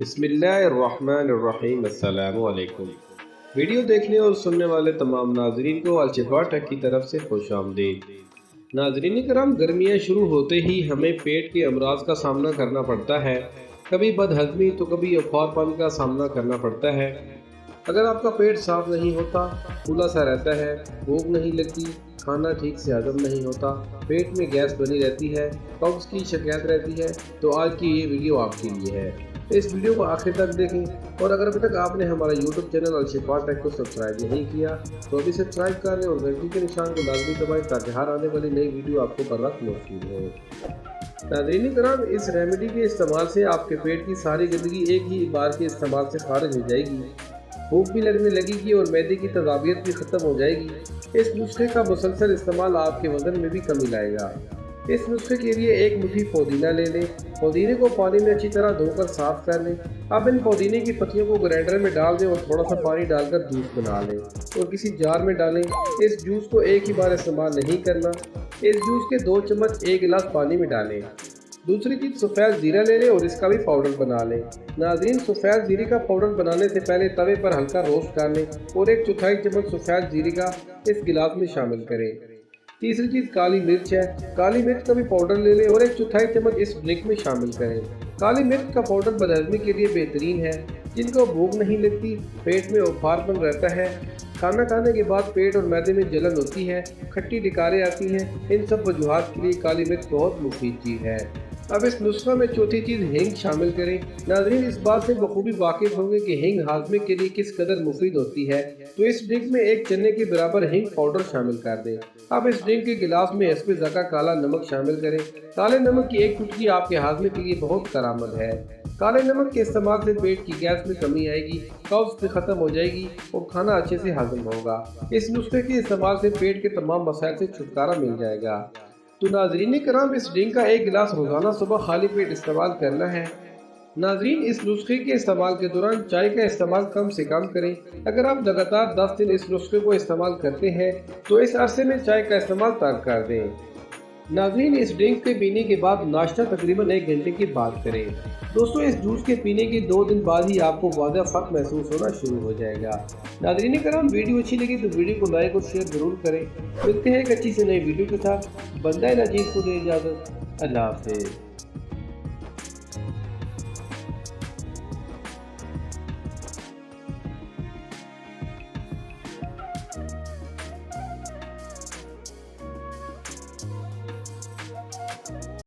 बिस्मिल्लाहिर्रहमानिर्रहीम। अस्सलामु अलैकुम। वीडियो देखने और सुनने वाले तमाम नाजरीन को अलशिफा टेक की तरफ से खुश आमदीद। नाजरीन कराम, गर्मियाँ शुरू होते ही हमें पेट के अमराज का सामना करना पड़ता है। कभी बदहजमी तो कभी अफारपन का सामना करना पड़ता है। अगर आपका पेट साफ नहीं होता, फूला सा रहता है, भूख नहीं लगती, खाना ठीक से हजम नहीं होता, पेट में गैस बनी रहती है, कब्ज की शिकायत रहती है, तो आज की ये वीडियो आपके लिए है। इस वीडियो को आखिर तक देखें और अगर अभी तक आपने हमारा यूट्यूब चैनल अलशिफा टेक को सब्सक्राइब नहीं किया तो अभी सब्सक्राइब कर लें और घंटी के निशान को लाजमी दबाएं ताकि हर आने वाली नई वीडियो आपको बर वक्त मौजूद हो। नाज़रीन कराम, इस रेमेडी के इस्तेमाल से आपके पेट की सारी गंदगी एक ही बार के इस्तेमाल से खारिज हो जाएगी। भूख भी लगने लगेगी और मैदे की तजाबियत भी ख़त्म हो जाएगी। इस नुस्खे का मुसलसल इस्तेमाल आपके वजन में भी कमी लाएगा। इस नुस्खे के लिए एक मुट्ठी पुदीना ले लें। पुदीने को पानी में अच्छी तरह धोकर साफ कर लें। अब इन पुदीने की पत्तियों को ग्राइंडर में डाल दें और थोड़ा सा पानी डालकर जूस बना लें और किसी जार में डालें। इस जूस को एक ही बार इस्तेमाल नहीं करना। इस जूस के 2 चम्मच 1 गिलास पानी में डालें। दूसरी चीज़, सफ़ेद ज़ीरा ले लें और इसका भी पाउडर बना लें। नाज़रीन, सफ़ेद ज़ीरे का पाउडर बनाने से पहले तवे पर हल्का रोस्ट कर लें और 1/4 चम्मच सफ़ेद ज़ीरे का इस गिलास में शामिल करें। तीसरी चीज़ काली मिर्च है। काली मिर्च का भी पाउडर ले लें और 1/4 चम्मच इस ड्रिंक में शामिल करें। काली मिर्च का पाउडर बदहजमी के लिए बेहतरीन है। जिनको भूख नहीं लगती, पेट में उफारपन रहता है, खाना खाने के बाद पेट और मैदे में जलन होती है, खट्टी डिकारें आती हैं, इन सब वजूहात के लिए काली मिर्च बहुत मुफीद चीज़ है। अब इस नुस्खा में चौथी चीज़ हींग शामिल करें। नाज़रीन, इस बात से बखूबी वाकिफ होंगे कि हींग हाजमे के लिए किस कदर मुफीद होती है, तो इस ड्रिंक में 1 चने के बराबर हींग पाउडर शामिल कर दें। अब इस ड्रिंक के गिलास में हस्बे ज़ायक़ा काला नमक शामिल करें। काले नमक की 1 चुटकी आपके हाजमे के लिए बहुत करामद है। काले नमक के इस्तेमाल से पेट की गैस में कमी आएगी, कब्ज़ भी ख़त्म हो जाएगी और खाना अच्छे से हजम होगा। इस नुस्खे के इस्तेमाल से पेट के तमाम मसाइल से छुटकारा मिल जाएगा। तो नाज़रीन कराम, इस ड्रिंक का 1 गिलास रोज़ाना सुबह खाली पेट इस्तेमाल करना है। नाज़रीन, इस नुस्खे के इस्तेमाल के दौरान चाय का इस्तेमाल कम से कम करें। अगर आप लगातार 10 दिन इस नुस्खे को इस्तेमाल करते हैं तो इस अरसे में चाय का इस्तेमाल तर्क कर दें। नाज़रीन, इस ड्रिंक के पीने के बाद नाश्ता तकरीबन 1 घंटे के बाद करें। दोस्तों, इस जूस के पीने के 2 दिन बाद ही आपको वाज़ह फ़र्क महसूस होना शुरू हो जाएगा। नाज़रीन कराम, वीडियो अच्छी लगी तो वीडियो को लाइक और शेयर ज़रूर करें। मिलते हैं एक अच्छी से नई वीडियो के साथ। बंदा नाजीब को दे इजाज़त। अल्लाह हाफ़िज़।